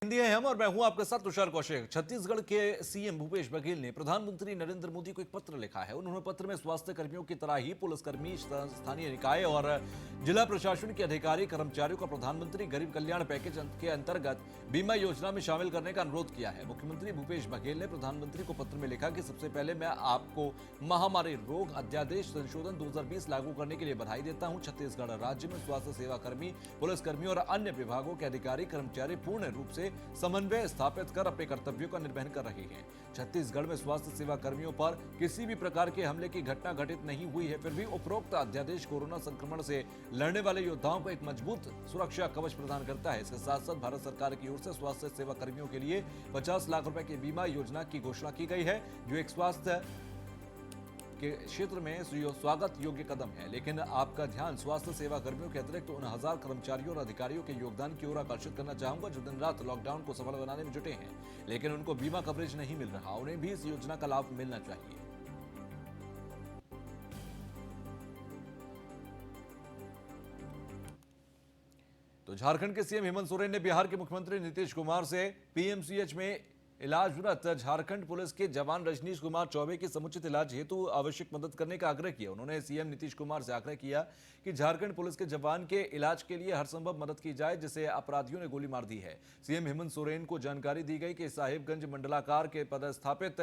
दिए हैं हम और मैं हूं आपके साथ तुषार कौशिक। छत्तीसगढ़ के सीएम भूपेश बघेल ने प्रधानमंत्री नरेंद्र मोदी को एक पत्र लिखा है। उन्होंने पत्र में स्वास्थ्य कर्मियों की तरह ही पुलिसकर्मी, स्थानीय निकाय और जिला प्रशासन के अधिकारी कर्मचारियों का प्रधानमंत्री गरीब कल्याण पैकेज के अंतर्गत बीमा योजना में शामिल करने का अनुरोध किया है। मुख्यमंत्री भूपेश बघेल ने प्रधानमंत्री को पत्र में लिखा कि सबसे पहले मैं आपको महामारी रोग अध्यादेश संशोधन 2020 लागू करने के लिए बधाई देता हूं। छत्तीसगढ़ राज्य में स्वास्थ्य सेवा कर्मी, पुलिसकर्मी और अन्य विभागों के अधिकारी कर्मचारी पूर्ण रूप से समन्वय स्थापित कर अपने कर्तव्यों का निर्वहन कर रहे हैं। छत्तीसगढ़ में स्वास्थ्य सेवा कर्मियों पर किसी भी प्रकार के हमले की घटना घटित नहीं हुई है। फिर भी उपरोक्त अध्यादेश कोरोना संक्रमण से लड़ने वाले योद्धाओं को एक मजबूत सुरक्षा कवच प्रदान करता है। इसके साथ साथ भारत सरकार की ओर से स्वास्थ्य सेवा कर्मियों के लिए 50 लाख रुपए की बीमा योजना की घोषणा की गई है, जो एक स्वास्थ्य के क्षेत्र में स्वागत योग्य कदम है। लेकिन आपका ध्यान स्वास्थ्य सेवा कर्मियों के अतिरिक्त उन हजार कर्मचारियों और अधिकारियों के योगदान की ओर आकर्षित करना चाहूंगा जो दिन रात लॉकडाउन को सफल बनाने में जुटे हैं, लेकिन उनको बीमा कवरेज नहीं मिल रहा। उन्हें भी इस योजना का लाभ मिलना चाहिए। तो झारखंड के सीएम हेमंत सोरेन ने बिहार के मुख्यमंत्री नीतीश कुमार से पीएमसीएच में इलाजरत झारखंड पुलिस के जवान रजनीश कुमार चौबे की समुचित इलाज हेतु आवश्यक मदद करने का आग्रह किया। उन्होंने सीएम नीतीश कुमार से आग्रह किया कि झारखंड पुलिस के जवान के इलाज के लिए हर संभव मदद की जाए जिसे अपराधियों ने गोली मार दी है। सीएम हेमंत सोरेन को जानकारी दी गई कि साहिबगंज मंडलाकार के पदस्थापित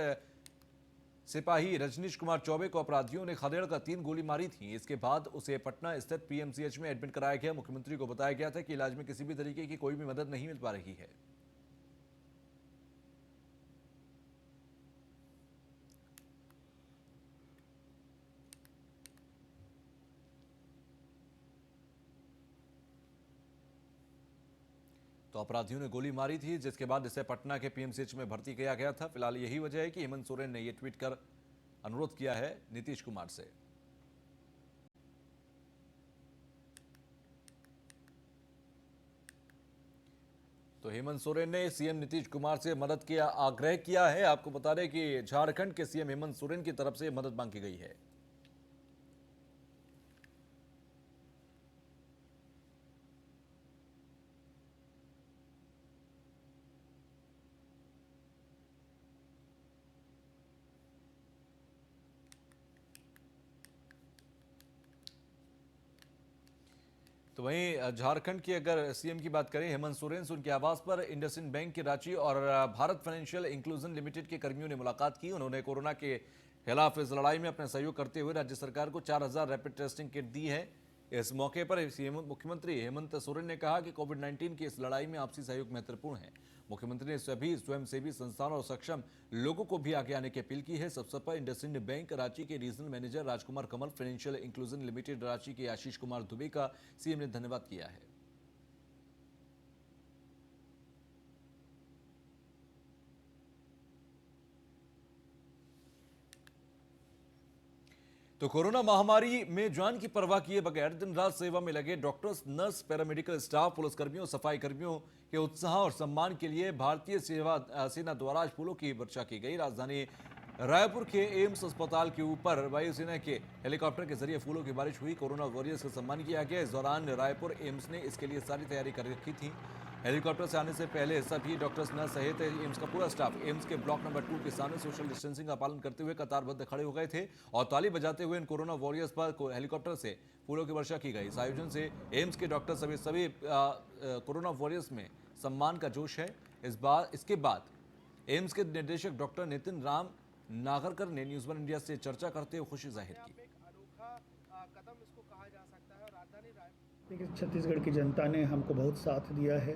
सिपाही रजनीश कुमार चौबे को अपराधियों ने खदेड़ कर 3 गोली मारी थी। इसके बाद उसे पटना स्थित पीएमसीएच में एडमिट कराया गया। मुख्यमंत्री को बताया गया था कि इलाज में किसी भी तरीके की कोई भी मदद नहीं मिल पा रही है। तो अपराधियों ने गोली मारी थी, जिसके बाद इसे पटना के पीएमसीएच में भर्ती किया गया था। फिलहाल यही वजह है कि हेमंत सोरेन ने यह ट्वीट कर अनुरोध किया है नीतीश कुमार से। तो हेमंत सोरेन ने सीएम नीतीश कुमार से मदद के आग्रह किया है। आपको बता दें कि झारखंड के सीएम हेमंत सोरेन की तरफ से मदद मांगी गई है। तो वहीं झारखंड की अगर सीएम की बात करें, हेमंत सोरेन से उनके आवास पर इंडसइंड बैंक के रांची और भारत फाइनेंशियल इंक्लूजन लिमिटेड के कर्मियों ने मुलाकात की। उन्होंने कोरोना के खिलाफ इस लड़ाई में अपना सहयोग करते हुए राज्य सरकार को 4000 रैपिड टेस्टिंग किट दी है। इस मौके पर मुख्यमंत्री हेमंत सोरेन ने कहा कि कोविड-19 की इस लड़ाई में आपसी सहयोग महत्वपूर्ण है। मुख्यमंत्री ने सभी स्वयंसेवी संस्थानों और सक्षम लोगों को भी आगे आने की अपील की है। इस अवसर पर इंडसइंड बैंक रांची के रीजनल मैनेजर राजकुमार कमल, फाइनेंशियल इंक्लूजन लिमिटेड रांची के आशीष कुमार दुबे का सीएम ने धन्यवाद किया है। तो कोरोना महामारी में जान की परवाह किए बगैर दिन रात सेवा में लगे डॉक्टर्स, नर्स, पैरामेडिकल स्टाफ, पुलिसकर्मियों, सफाई कर्मियों के उत्साह और सम्मान के लिए भारतीय सेना द्वारा आज फूलों की वर्षा की गई। राजधानी रायपुर के एम्स अस्पताल के ऊपर वायुसेना के हेलीकॉप्टर के जरिए फूलों की बारिश हुई। कोरोना वॉरियर्स का सम्मान किया गया। इस दौरान रायपुर एम्स ने इसके लिए सारी तैयारी कर रखी थी। हेलीकॉप्टर से आने से पहले सभी डॉक्टर्स, नर्स सहित एम्स का पूरा स्टाफ एम्स के ब्लॉक नंबर 2 के सामने सोशल डिस्टेंसिंग का पालन करते हुए कतारबद्ध खड़े हो गए थे और ताली बजाते हुए इन कोरोना वॉरियर्स पर हेलीकॉप्टर से फूलों की वर्षा की गई। इस आयोजन से एम्स के डॉक्टर सभी कोरोना वॉरियर्स में सम्मान का जोश है। इसके बाद एम्स के निदेशक डॉक्टर नितिन राम नागरकर ने न्यूज़ 1 इंडिया से चर्चा करते हुए खुशी जाहिर की। कदम इसको कहा जा सकता है और राजधानी देखिए, छत्तीसगढ़ की जनता ने हमको बहुत साथ दिया है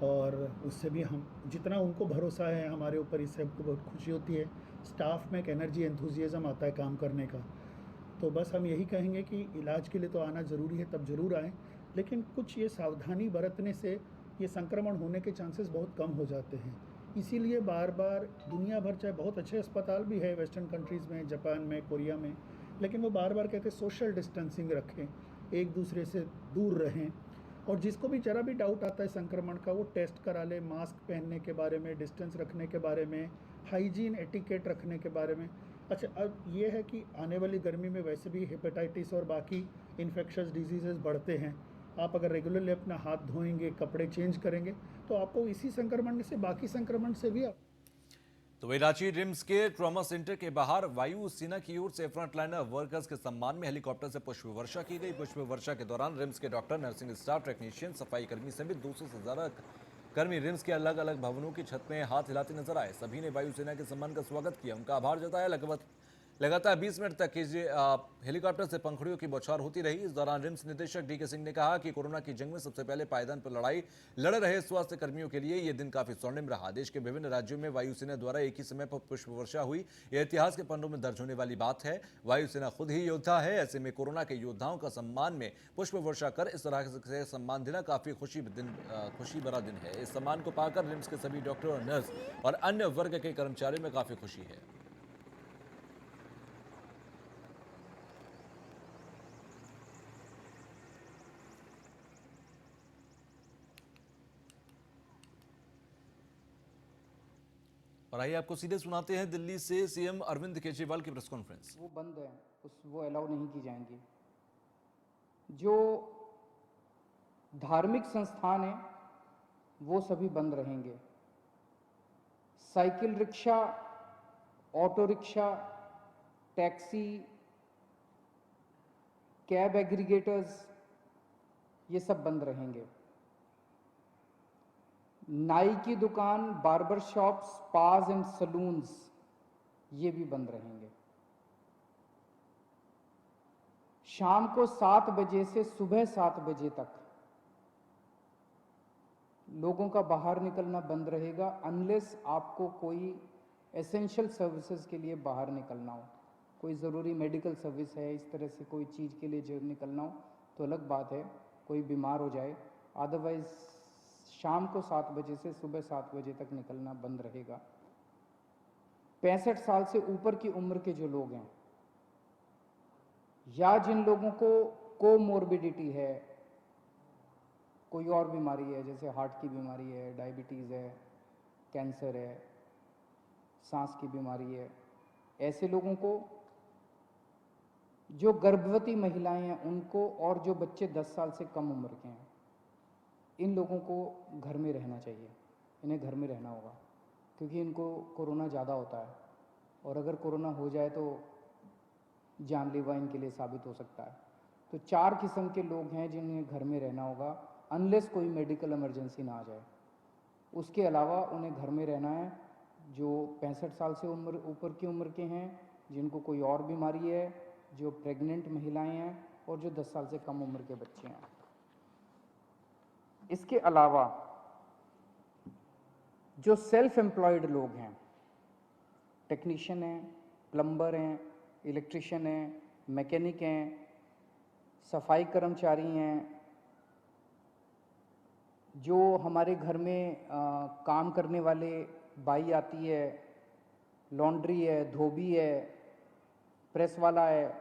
और उससे भी हम जितना उनको भरोसा है हमारे ऊपर, इससे हमको बहुत खुशी होती है। स्टाफ में एक एनर्जी, एंथुजियाज्म आता है काम करने का। तो बस हम यही कहेंगे कि इलाज के लिए तो आना ज़रूरी है, तब ज़रूर आएँ, लेकिन कुछ ये सावधानी बरतने से ये संक्रमण होने के चांसेस बहुत कम हो जाते हैं। इसीलिए बार बार दुनिया भर, चाहे बहुत अच्छे अस्पताल भी है वेस्टर्न कंट्रीज़ में, जापान में, कोरिया में, लेकिन वो बार बार कहते हैं सोशल डिस्टेंसिंग रखें, एक दूसरे से दूर रहें, और जिसको भी ज़रा भी डाउट आता है संक्रमण का वो टेस्ट करा ले। मास्क पहनने के बारे में, डिस्टेंस रखने के बारे में, हाइजीन एटिकेट रखने के बारे में। अच्छा, अब ये है कि आने वाली गर्मी में वैसे भी हेपेटाइटिस और बाकी इन्फेक्शस डिजीज़ बढ़ते हैं। आप अगर रेगुलरली अपना हाथ धोएंगे, कपड़े चेंज करेंगे, तो तो आपको इसी संक्रमण से बाकी संक्रमण से भी तो वही रांची रिम्स के ट्रॉमा सेंटर के बाहर वायु सेना की ओर से फ्रंटलाइनर वर्कर्स के सम्मान में हेलीकॉप्टर से पुष्प वर्षा की गई। पुष्प वर्षा के दौरान रिम्स के डॉक्टर, नर्सिंग स्टाफ, टेक्नीशियन, सफाई कर्मी समेत 200 से ज्यादा कर्मी रिम्स के अलग अलग भवनों की छत में हाथ हिलाते नजर आए। सभी ने वायुसेना के सम्मान का स्वागत किया, उनका आभार जताया। लगातार 20 मिनट तक हेलीकॉप्टर से पंखुड़ियों की बौछार होती रही। इस दौरान रिम्स निदेशक डीके सिंह ने कहा कि कोरोना की जंग में सबसे पहले पायदान पर लड़ाई लड़ रहे स्वास्थ्य कर्मियों के लिए यह दिन काफी स्वर्णिम रहा। देश के विभिन्न राज्यों में वायुसेना द्वारा एक ही समय पर पुष्प वर्षा हुई, यह इतिहास के पन्नों में दर्ज होने वाली बात है। वायुसेना खुद ही योद्धा है, ऐसे में कोरोना के योद्धाओं का सम्मान में पुष्प वर्षा कर इस तरह से सम्मान देना काफी खुशी भरा दिन है। इस सम्मान को पाकर रिम्स के सभी डॉक्टर और नर्स और अन्य वर्ग के कर्मचारियों में काफी खुशी है। और आइए आपको सीधे सुनाते हैं दिल्ली से सीएम अरविंद केजरीवाल की प्रेस कॉन्फ्रेंस। वो बंद है, वो अलाउ नहीं की जाएंगी। जो धार्मिक संस्थान है वो सभी बंद रहेंगे। Cycle rickshaw, auto rickshaw, taxi, cab aggregators, ये सब बंद रहेंगे। नाई की दुकान, बार्बर शॉप्स, स्पास एंड सलून्स, ये भी बंद रहेंगे। शाम को 7 बजे से सुबह 7 बजे तक लोगों का बाहर निकलना बंद रहेगा, अनलेस आपको कोई एसेंशियल सर्विसेज के लिए बाहर निकलना हो, कोई ज़रूरी मेडिकल सर्विस है, इस तरह से कोई चीज़ के लिए जो निकलना हो तो अलग बात है, कोई बीमार हो जाए। अदरवाइज शाम को 7 बजे से सुबह 7 बजे तक निकलना बंद रहेगा। 65 साल से ऊपर की उम्र के जो लोग हैं या जिन लोगों को कोमोर्बिडिटी है, कोई और बीमारी है, जैसे हार्ट की बीमारी है, डायबिटीज़ है, कैंसर है, सांस की बीमारी है, ऐसे लोगों को, जो गर्भवती महिलाएं हैं उनको, और जो बच्चे 10 साल से कम उम्र के हैं, इन लोगों को घर में रहना चाहिए। इन्हें घर में रहना होगा क्योंकि इनको कोरोना ज़्यादा होता है और अगर कोरोना हो जाए तो जानलेवा इनके लिए साबित हो सकता है। तो 4 किस्म के लोग हैं जिन्हें घर में रहना होगा, अनलेस कोई मेडिकल इमरजेंसी ना आ जाए। उसके अलावा उन्हें घर में रहना है जो 65 साल से ऊपर की उम्र के हैं, जिनको कोई और बीमारी है, जो प्रेग्नेंट महिलाएं हैं और जो 10 साल से कम उम्र के बच्चे हैं। इसके अलावा जो सेल्फ एम्प्लॉयड लोग हैं, टेक्नीशियन हैं, प्लम्बर हैं, इलेक्ट्रिशियन हैं, मैकेनिक हैं, सफाई कर्मचारी हैं, जो हमारे घर में काम करने वाले बाई आती है, लॉन्ड्री है, धोबी है, प्रेस वाला है,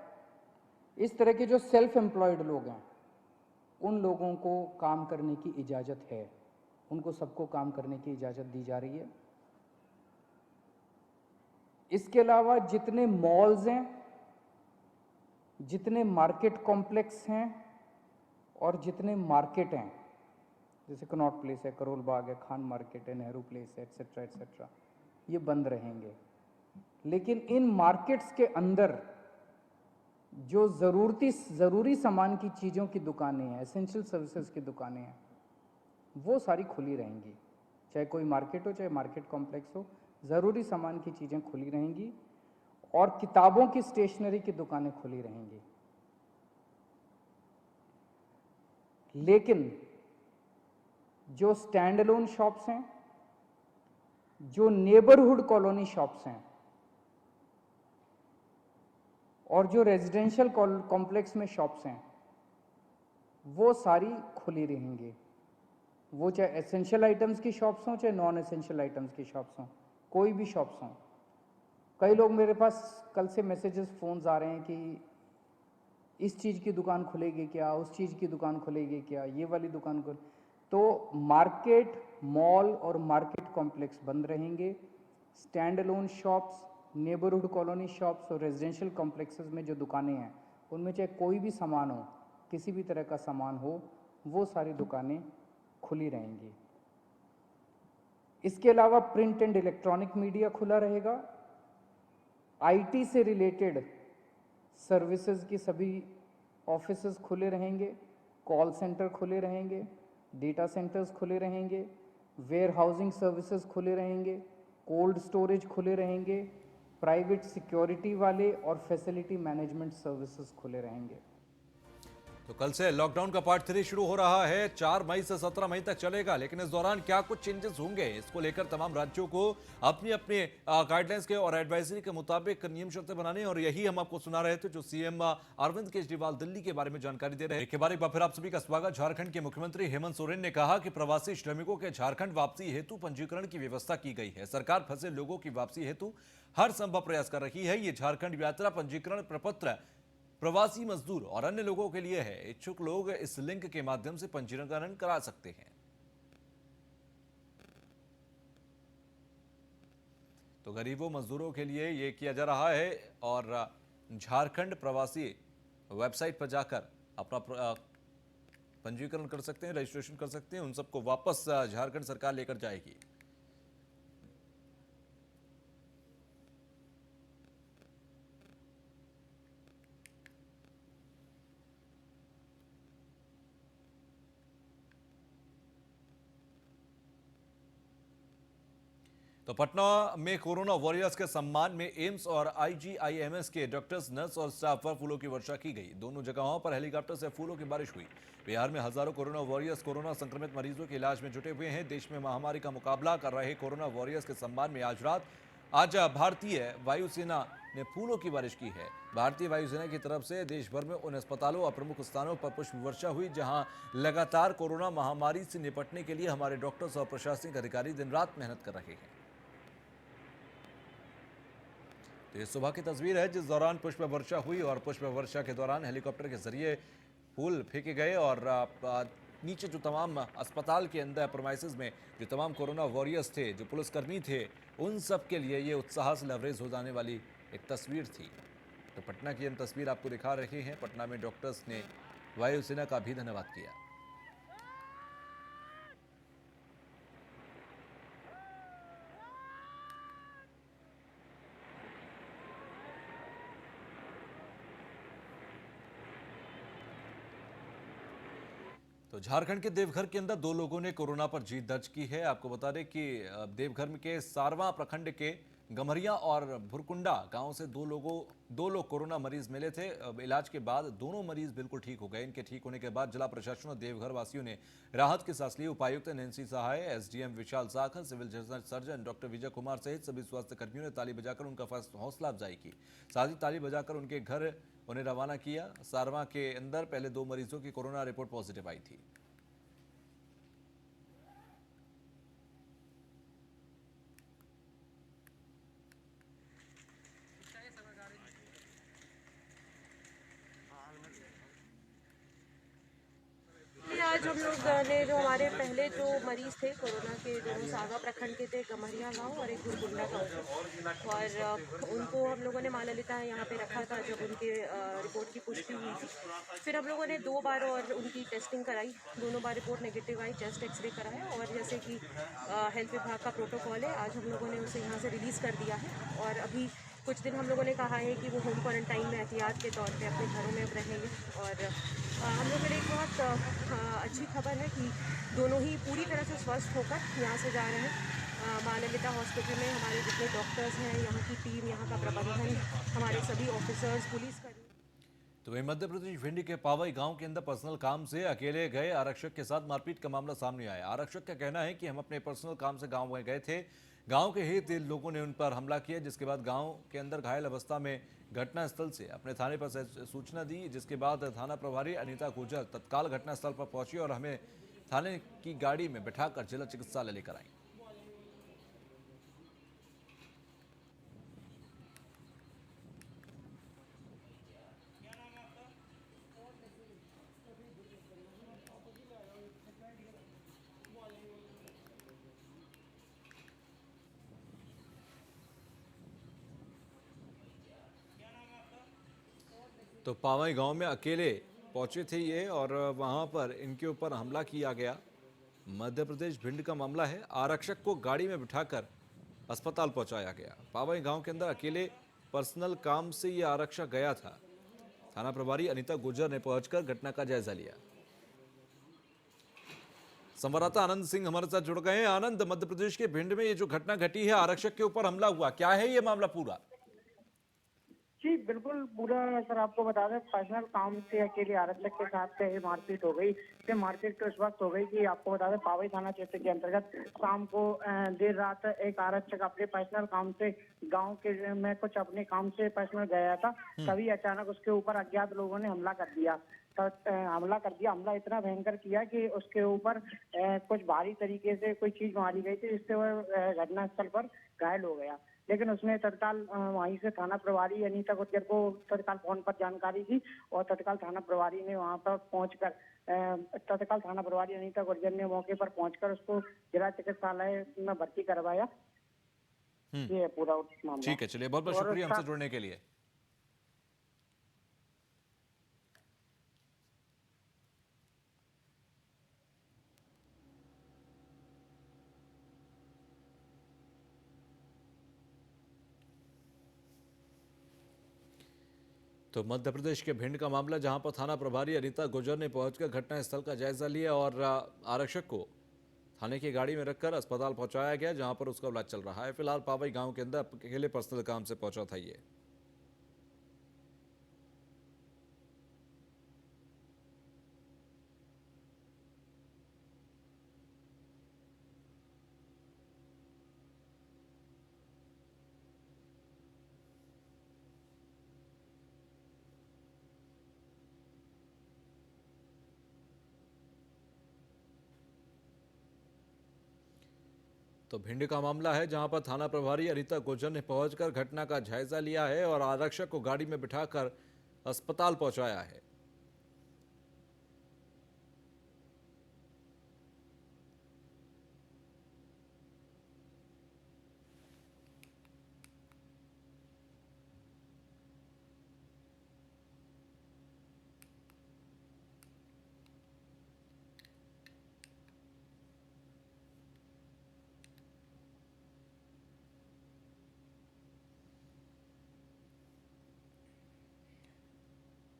इस तरह के जो सेल्फ एम्प्लॉयड लोग हैं उन लोगों को काम करने की इजाज़त है। उनको सबको काम करने की इजाज़त दी जा रही है। इसके अलावा जितने मॉल्स हैं, जितने मार्केट कॉम्प्लेक्स हैं और जितने मार्केट हैं, जैसे कनॉट प्लेस है, करोल बाग है, खान मार्केट है, नेहरू प्लेस है, एट्सेट्रा एट्सेट्रा, ये बंद रहेंगे। लेकिन इन मार्केट्स के अंदर जो ज़रूरी सामान की चीज़ों की दुकानें हैं, एसेंशियल सर्विसेज की दुकानें हैं, वो सारी खुली रहेंगी। चाहे कोई मार्केट हो, चाहे मार्केट कॉम्प्लेक्स हो, ज़रूरी सामान की चीज़ें खुली रहेंगी और किताबों की, स्टेशनरी की दुकानें खुली रहेंगी। लेकिन जो स्टैंड अलोन शॉप्स हैं, जो नेबरहुड कॉलोनी शॉप्स हैं और जो रेजिडेंशियल कॉम्प्लेक्स में शॉप्स हैं, वो सारी खुली रहेंगी। वो चाहे एसेंशियल आइटम्स की शॉप्स हों, चाहे नॉन एसेंशियल आइटम्स की शॉप्स हों, कोई भी शॉप्स हों। कई लोग मेरे पास कल से मैसेजेस, फ़ोन्स आ रहे हैं कि इस चीज़ की दुकान खुलेगी क्या, उस चीज़ की दुकान खुलेगी क्या, ये वाली दुकान खुल। तो मार्केट, मॉल और मार्केट कॉम्प्लेक्स बंद रहेंगे। Stand alone shops, neighbourhood colony shops और रेजिडेंशियल कॉम्प्लेक्सेस में जो दुकानें हैं, उनमें चाहे कोई भी सामान हो, किसी भी तरह का सामान हो, वो सारी दुकानें खुली रहेंगी। इसके अलावा प्रिंट एंड इलेक्ट्रॉनिक मीडिया खुला रहेगा। आईटी से रिलेटेड सर्विसेज की सभी ऑफिसेज खुले रहेंगे, कॉल सेंटर खुले रहेंगे, डेटा सेंटर्स खुले रहेंगे, वेयर हाउसिंग सर्विसेज खुले रहेंगे, कोल्ड स्टोरेज खुले रहेंगे, प्राइवेट सिक्योरिटी वाले और फैसिलिटी मैनेजमेंट सर्विसेज खुले रहेंगे। तो कल से लॉकडाउन का पार्ट 3 शुरू हो रहा है। 4 मई से 17 मई तक चलेगा, लेकिन इस दौरान क्या कुछ चेंजेस होंगे, इसको लेकर तमाम राज्यों को अपनी अपनी गाइडलाइंस के और एडवाइजरी के मुताबिक नियम शर्तें बनाने, और यही हम आपको सुना रहे थे जो सीएम अरविंद केजरीवाल दिल्ली के बारे में जानकारी दे रहे हैं। एक बार फिर आप सभी का स्वागत। झारखंड के मुख्यमंत्री हेमंत सोरेन ने कहा कि प्रवासी श्रमिकों के झारखंड वापसी हेतु पंजीकरण की व्यवस्था की गई है। सरकार फंसे लोगों की वापसी हेतु हर संभव प्रयास कर रही है। ये झारखंड यात्रा पंजीकरण प्रपत्र प्रवासी मजदूर और अन्य लोगों के लिए है। इच्छुक लोग इस लिंक के माध्यम से पंजीकरण करा सकते हैं। तो गरीबों मजदूरों के लिए यह किया जा रहा है, और झारखंड प्रवासी वेबसाइट पर जाकर अपना पंजीकरण कर सकते हैं, रजिस्ट्रेशन कर सकते हैं। उन सबको वापस झारखंड सरकार लेकर जाएगी। तो पटना में कोरोना वॉरियर्स के सम्मान में एम्स और आईजीआईएमएस के डॉक्टर्स, नर्स और स्टाफ पर फूलों की वर्षा की गई। दोनों जगहों पर हेलीकॉप्टर से फूलों की बारिश हुई। बिहार में हजारों कोरोना वॉरियर्स कोरोना संक्रमित मरीजों के इलाज में जुटे हुए हैं। देश में महामारी का मुकाबला कर रहे कोरोना वॉरियर्स के सम्मान में आज भारतीय वायुसेना ने फूलों की बारिश की है। भारतीय वायुसेना की तरफ से देश भर में उन अस्पतालों और प्रमुख स्थानों पर पुष्प वर्षा हुई जहां लगातार कोरोना महामारी से निपटने के लिए हमारे डॉक्टर्स और प्रशासनिक अधिकारी दिन रात मेहनत कर रहे हैं। तो ये सुबह की तस्वीर है जिस दौरान पुष्प वर्षा हुई, और पुष्प वर्षा के दौरान हेलीकॉप्टर के जरिए फूल फेंके गए, और नीचे जो तमाम अस्पताल के अंदर प्रोमाइसेस में जो तमाम कोरोना वॉरियर्स थे, जो पुलिसकर्मी थे, उन सब के लिए ये उत्साह से लवरेज हो जाने वाली एक तस्वीर थी। तो पटना की हम तस्वीर आपको दिखा रहे हैं। पटना में डॉक्टर्स ने वायुसेना का भी धन्यवाद किया। तो झारखंड के देवघर के अंदर 2 लोगों ने कोरोना पर जीत दर्ज की है। आपको बता दें कि देवघर के सारवा प्रखंड के गमरिया और भुरकुंडा गांव से दो लोग कोरोना मरीज मिले थे। इलाज के बाद दोनों मरीज बिल्कुल ठीक हो गए। इनके ठीक होने के बाद जिला प्रशासन और देवघर वासियों ने राहत की सांस ली। उपायुक्त नैन्सी सहाय, एसडीएम विशाल साखर, civil surgeon doctor Vijay Kumar सहित सभी स्वास्थ्य कर्मियों ने ताली बजाकर उनका हौसला अफजाई की। साथ ही ताली बजाकर उनके घर उन्हें रवाना किया। सारवा के अंदर पहले 2 मरीजों की कोरोना रिपोर्ट पॉजिटिव आई थी। आज हम लोग ने जो हमारे पहले जो मरीज थे कोरोना के, दोनों सागा प्रखंड के थे, गमरिया गांव और एक गुरगुंडा गांव थे, और उनको हम लोगों ने मां ललिता यहाँ पे रखा था जब उनके रिपोर्ट की पुष्टि हुई थी। फिर हम लोगों ने 2 बार और उनकी टेस्टिंग कराई, दोनों बार रिपोर्ट नेगेटिव आई, चेस्ट एक्सरे कराया, और जैसे कि हेल्थ विभाग का प्रोटोकॉल है, आज हम लोगों ने उसे यहाँ से रिलीज़ कर दिया है। और अभी कुछ दिन हम लोगों ने कहा है कि वो होम क्वारंटाइन में एहतियात के तौर पे अपने घरों में अब रहेंगे। और हम लोगों के लिए एक बहुत अच्छी खबर है कि दोनों ही पूरी तरह से स्वस्थ होकर यहाँ से जा रहे हैं। मां ललिता हॉस्पिटल में हमारे जितने डॉक्टर्स हैं, यहाँ की टीम, यहाँ का प्रबंधन, हमारे सभी ऑफिसर्स, पुलिसकर्मी। तो वहीं मध्य प्रदेश भिंडी के पावई गांव के अंदर पर्सनल काम से अकेले गए आरक्षक के साथ मारपीट का मामला सामने आया। आरक्षक का कहना है कि हम अपने पर्सनल काम से गांव में गए थे, गांव के ही 3 लोगों ने उन पर हमला किया, जिसके बाद गांव के अंदर घायल अवस्था में घटनास्थल से अपने थाने पर सूचना दी, जिसके बाद थाना प्रभारी अनीता गुर्जर तत्काल घटनास्थल पर पहुंची और हमें थाने की गाड़ी में बिठाकर जिला चिकित्सालय लेकर आई। तो पावई गांव में अकेले पहुंचे थे ये, और वहां पर इनके ऊपर हमला किया गया। मध्य प्रदेश भिंड का मामला है। आरक्षक को गाड़ी में बिठाकर अस्पताल पहुंचाया गया। पावई गांव के अंदर अकेले पर्सनल काम से ये आरक्षक गया था। थाना प्रभारी अनीता गुर्जर ने पहुंचकर घटना का जायजा लिया। संवाददाता आनंद सिंह हमारे साथ जुड़ गए हैं। आनंद, मध्य प्रदेश के भिंड में ये जो घटना घटी है, आरक्षक के ऊपर हमला हुआ, क्या है ये मामला पूरा? जी बिल्कुल पूरा सर, आपको बता दें पर्सनल काम से अकेले आरक्षक के साथ मारपीट हो गई। ये मारपीट तो इस वक्त हो गई कि आपको बता दें पावई थाना क्षेत्र के अंतर्गत शाम को देर रात एक आरक्षक अपने पर्सनल काम से गांव के में कुछ अपने काम से पर्सनल गया था। तभी अचानक उसके ऊपर अज्ञात लोगों ने हमला कर दिया। हमला इतना भयंकर किया कि उसके ऊपर कुछ भारी तरीके से कोई चीज मारी गई थी, जिससे वह घटनास्थल पर घायल हो गया। लेकिन उसने तत्काल वहीं से थाना प्रभारी अनीता गुर्जर को तत्काल फोन पर जानकारी दी और तत्काल थाना प्रभारी ने वहां पर अनीता गुर्जर ने मौके पर पहुंचकर उसको जिला चिकित्सालय में भर्ती करवाया। ये पूरा मामला। ठीक है, चलिए, बहुत बहुत शुक्रिया हमसे जुड़ने के लिए। तो मध्य प्रदेश के भिंड का मामला, जहां पर थाना प्रभारी अनीता गुर्जर ने पहुंचकर घटनास्थल का जायजा लिया और आरक्षक को थाने की गाड़ी में रखकर अस्पताल पहुंचाया गया, जहां पर उसका इलाज चल रहा है। फिलहाल पावई गांव के अंदर अकेले पर्सनल काम से पहुंचा था ये। तो भिंड का मामला है, जहां पर थाना प्रभारी अनीता गुर्जर ने पहुंचकर घटना का जायजा लिया है और आरक्षक को गाड़ी में बिठाकर अस्पताल पहुंचाया है।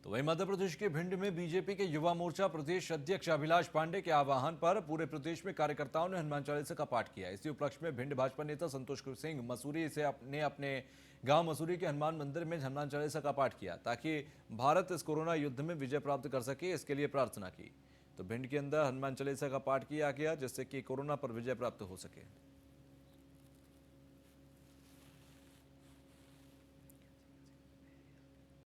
तो वहीं मध्य प्रदेश के भिंड में बीजेपी के युवा मोर्चा प्रदेश अध्यक्ष अभिलाष पांडे के आह्वान पर पूरे प्रदेश में कार्यकर्ताओं ने हनुमान चालीसा का पाठ किया। इसी उपलक्ष्य में भिंड भाजपा नेता संतोष सिंह मसूरी से अपने गांव मसूरी के हनुमान मंदिर में हनुमान चालीसा का पाठ किया, ताकि भारत इस कोरोना युद्ध में विजय प्राप्त कर सके, इसके लिए प्रार्थना की। तो भिंड के अंदर हनुमान चालीसा का पाठ किया गया, जिससे कि कोरोना पर विजय प्राप्त हो सके।